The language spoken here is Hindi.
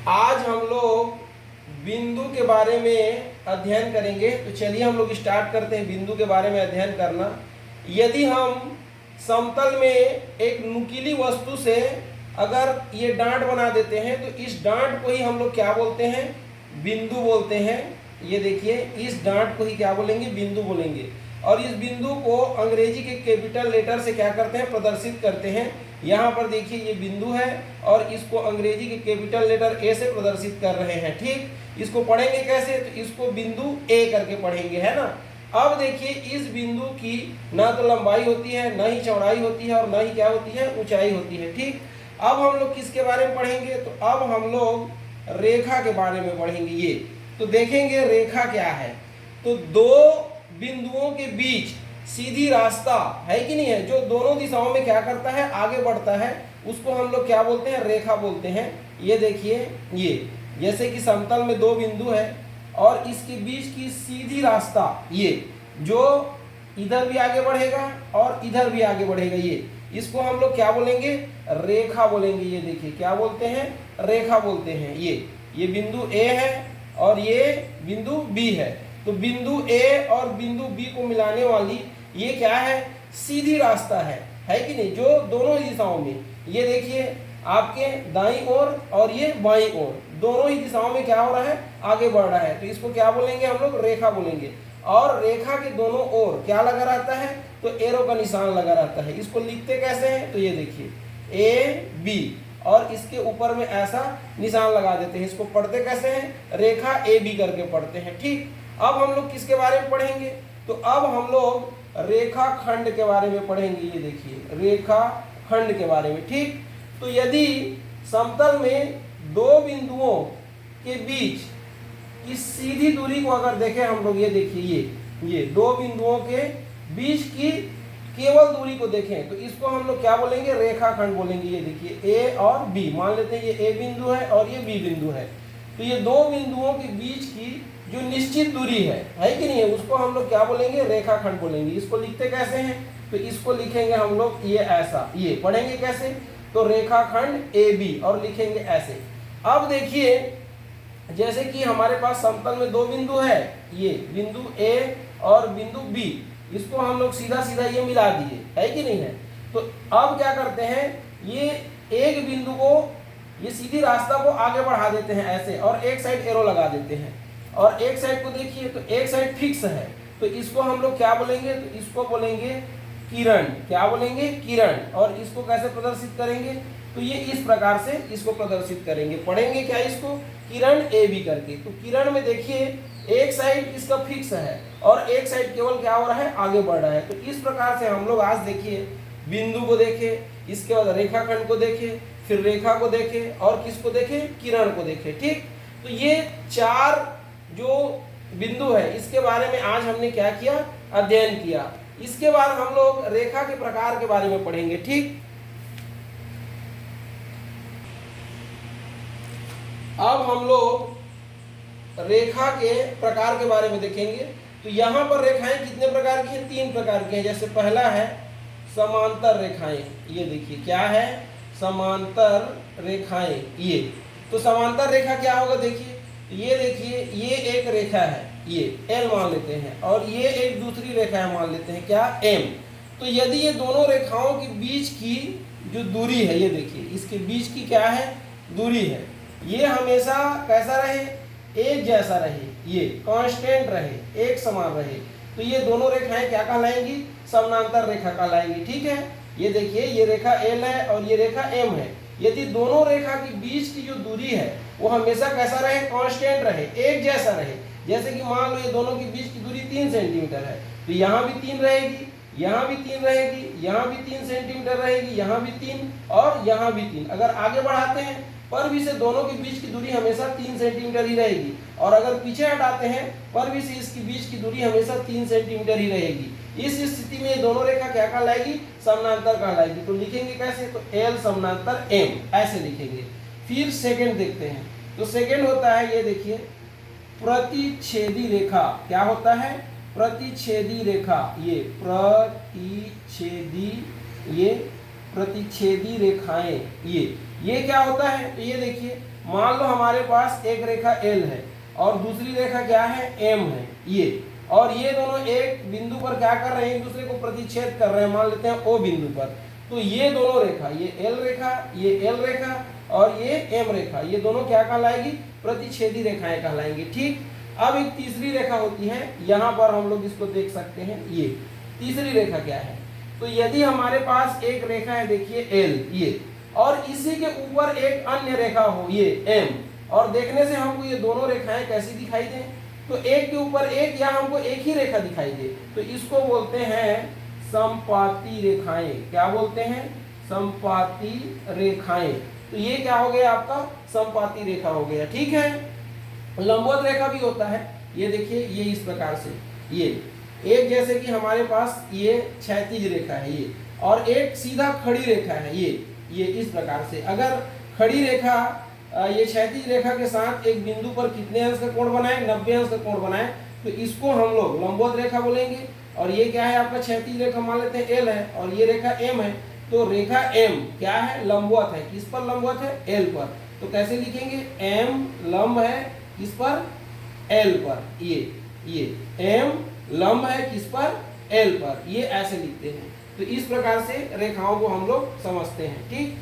आज हम लोग बिंदु के बारे में अध्ययन करेंगे। तो चलिए हम लोग स्टार्ट करते हैं बिंदु के बारे में अध्ययन करना। यदि हम समतल में एक नुकीली वस्तु से अगर ये डांट बना देते हैं तो इस डांट को ही हम लोग क्या बोलते हैं, बिंदु बोलते हैं। ये देखिए, इस डांट को ही क्या बोलेंगे, बिंदु बोलेंगे। और इस बिंदु को अंग्रेजी के कैपिटल लेटर से क्या करते हैं, प्रदर्शित करते हैं। यहाँ पर देखिए ये बिंदु है और इसको अंग्रेजी के कैपिटल लेटर ए से प्रदर्शित कर रहे हैं। ठीक, इसको पढ़ेंगे कैसे, तो इसको बिंदु ए करके पढ़ेंगे, है ना। अब देखिए इस बिंदु की ना तो लंबाई होती है, ना ही चौड़ाई होती है और ना ही क्या होती है, ऊंचाई होती है। ठीक, अब हम लोग किसके बारे में पढ़ेंगे, तो अब हम लोग रेखा के बारे में पढ़ेंगे। ये तो देखेंगे रेखा क्या है। तो दो बिंदुओं के बीच सीधी रास्ता है कि नहीं है, जो दोनों दिशाओं में क्या करता है, आगे बढ़ता है, उसको हम लोग क्या बोलते हैं, रेखा बोलते हैं। ये देखिए, ये जैसे कि समतल में दो बिंदु है और इसके बीच की सीधी रास्ता, ये जो इधर भी आगे बढ़ेगा और इधर भी आगे बढ़ेगा, ये इसको हम लोग क्या बोलेंगे, रेखा बोलेंगे। ये देखिए क्या बोलते हैं, रेखा बोलते हैं। ये बिंदु ए है और ये बिंदु बी है। तो बिंदु ए और बिंदु बी को मिलाने वाली ये क्या है, सीधी रास्ता है कि नहीं, जो दोनों ही दिशाओं में, ये देखिए आपके दाईं ओर और ये बाईं ओर, दोनों ही दिशाओं में क्या हो रहा है, आगे बढ़ रहा है। तो इसको क्या बोलेंगे, हम लोग रेखा बोलेंगे। और रेखा के दोनों ओर क्या लगा रहता है, तो एरो का निशान लगा रहता है। इसको लिखते कैसे हैं, तो ये देखिए ए बी और इसके ऊपर में ऐसा निशान लगा देते हैं। इसको पढ़ते कैसे हैं, रेखा ए बी करके पढ़ते हैं। ठीक, अब हम लोग किसके बारे में पढ़ेंगे, तो अब हम लोग रेखा खंड के बारे में पढ़ेंगे। ये देखिए रेखा खंड के बारे में। ठीक, तो यदि समतल में दो बिंदुओं के बीच की सीधी दूरी को अगर देखें हम लोग, ये देखिए ये दो बिंदुओं के बीच की केवल दूरी को देखें तो इसको हम लोग क्या बोलेंगे, रेखा खंड बोलेंगे। ये देखिए ए और बी, मान लेते हैं ये ए बिंदु है और ये बी बिंदु है। तो ये दो बिंदुओं के बीच की जो निश्चित दूरी है कि नहीं है, उसको हम लोग क्या बोलेंगे, रेखा खंड बोलेंगे। इसको लिखते कैसे हैं, तो इसको लिखेंगे हम लोग ये ऐसा, ये पढ़ेंगे कैसे, तो रेखा खंड ए बी और लिखेंगे ऐसे। अब देखिए जैसे कि हमारे पास समतल में दो बिंदु है, ये बिंदु ए और बिंदु बी, इसको हम लोग सीधा सीधा ये मिला दिए, है कि नहीं है। तो अब क्या करते हैं, ये एक बिंदु को, ये सीधी रास्ता को आगे बढ़ा देते हैं ऐसे और एक साइड एरो लगा देते हैं। और एक साइड को देखिए, तो एक साइड फिक्स है, तो इसको हम लोग क्या बोलेंगे, तो इसको बोलेंगे किरण। क्या बोलेंगे, किरण। और इसको कैसे प्रदर्शित करेंगे, तो ये इस प्रकार से इसको प्रदर्शित करेंगे। पढ़ेंगे क्या इसको, किरण ए बी करके। तो किरण में देखिए एक साइड इसका फिक्स है और एक साइड केवल क्या हो रहा है, आगे बढ़ रहा है। तो इस प्रकार से हम लोग आज देखिए बिंदु को देखे, इसके बाद रेखाखंड को देखे, फिर रेखा को देखे और किसको देखे, किरण को देखे। ठीक, तो ये चार जो बिंदु है इसके बारे में आज हमने क्या किया, अध्ययन किया। इसके बाद हम लोग रेखा के प्रकार के बारे में पढ़ेंगे। ठीक, अब हम लोग रेखा के प्रकार के बारे में देखेंगे। तो यहाँ पर रेखाएं कितने प्रकार की हैं, तीन प्रकार की हैं। जैसे पहला है समांतर रेखाएं, ये देखिए क्या है, समांतर रेखाएं। ये तो समांतर रेखा क्या होगा, देखिए ये देखिए ये एक रेखा है, ये एल मान लेते हैं, और ये एक दूसरी रेखा है, मान लेते हैं क्या, एम। तो यदि ये दोनों रेखाओं के बीच की जो दूरी है, ये देखिए इसके बीच की क्या है, दूरी है, ये हमेशा कैसा रहे, एक जैसा रहे, ये कांस्टेंट रहे, एक समान रहे, तो ये दोनों रेखाएं क्या कहलाएंगी, समांतर रेखा कहलाएंगी। ठीक है, ये देखिए ये रेखा एल है और ये रेखा एम है। यदि दोनों रेखा के बीच की जो दूरी है वो हमेशा कैसा रहे, कांस्टेंट रहे, एक जैसा रहे। जैसे कि मान लो ये दोनों के बीच की दूरी 3 सेंटीमीटर है, तो यहाँ भी 3 रहेगी, यहाँ भी 3 रहेगी, यहाँ भी 3 सेंटीमीटर रहेगी, यहाँ भी 3 और यहाँ भी 3। अगर आगे बढ़ाते हैं पर भी से दोनों के बीच की दूरी हमेशा 3 सेंटीमीटर ही रहेगी, और अगर पीछे हटाते हैं पर भी से इसकी बीच की दूरी हमेशा 3 सेंटीमीटर ही रहेगी। इस स्थिति में दोनों रेखा क्या कहलाएगी, समानांतर कहलाएगी। तो लिखेंगे कैसे, तो एल समानांतर एम, ऐसे लिखेंगे। फिर सेकंड देखते हैं, तो सेकंड होता है, ये देखिए प्रतिच्छेदी रेखा। क्या होता है, प्रतिच्छेदी रेखा। ये प्रतिच्छेदी, ये प्रतिच्छेदी रेखाएं, ये ये क्या होता है, तो ये देखिए मान लो हमारे पास एक रेखा एल है और दूसरी रेखा क्या है, एम है, ये, और ये दोनों एक बिंदु पर क्या कर रहे हैं, एक दूसरे को प्रतिच्छेद कर रहे हैं, मान लेते हैं ओ बिंदु पर। तो ये दोनों रेखा, ये एल रेखा, ये एल रेखा और ये एम रेखा, ये दोनों क्या कहलाएगी, प्रतिच्छेदी रेखाएं कहलाएंगी। ठीक, अब एक तीसरी रेखा होती है, यहाँ पर हम लोग इसको देख सकते हैं, ये तीसरी रेखा क्या है, तो यदि हमारे पास एक रेखा है देखिए एल, ये, और इसी के ऊपर एक अन्य रेखा हो ये एम, और देखने से हमको ये दोनों रेखाएं कैसी दिखाई दें, तो एक के ऊपर एक या हमको एक ही रेखा दिखाई दे, तो इसको बोलते हैं समपाती रेखाएं। क्या बोलते हैं, समपाती रेखाएं। तो ये क्या हो गया आपका, समपाती रेखा हो गया। ठीक है, लंबवत रेखा भी होता है, ये देखिए ये इस प्रकार से, ये एक जैसे कि हमारे पास ये क्षैतिज रेखा है ये, और एक सीधा खड़ी रेखा है ये इस प्रकार से। अगर खड़ी रेखा ये क्षैतिज रेखा के साथ एक बिंदु पर कितने अंश का कोण बनाए, 90 अंश का कोण बनाए, तो इसको हम लोग लंबवत रेखा बोलेंगे। और ये क्या है आपका क्षैतिज रेखा, मान लेते हैं एल है, और ये रेखा एम है, तो रेखा एम क्या है, लंबवत है, किस पर लंबवत है, एल पर। तो कैसे लिखेंगे, एम लंब है किस पर, एल पर, ये एम लंब है किस पर, एल पर, ये ऐसे लिखते हैं। तो इस प्रकार से रेखाओं को हम लोग समझते हैं। ठीक।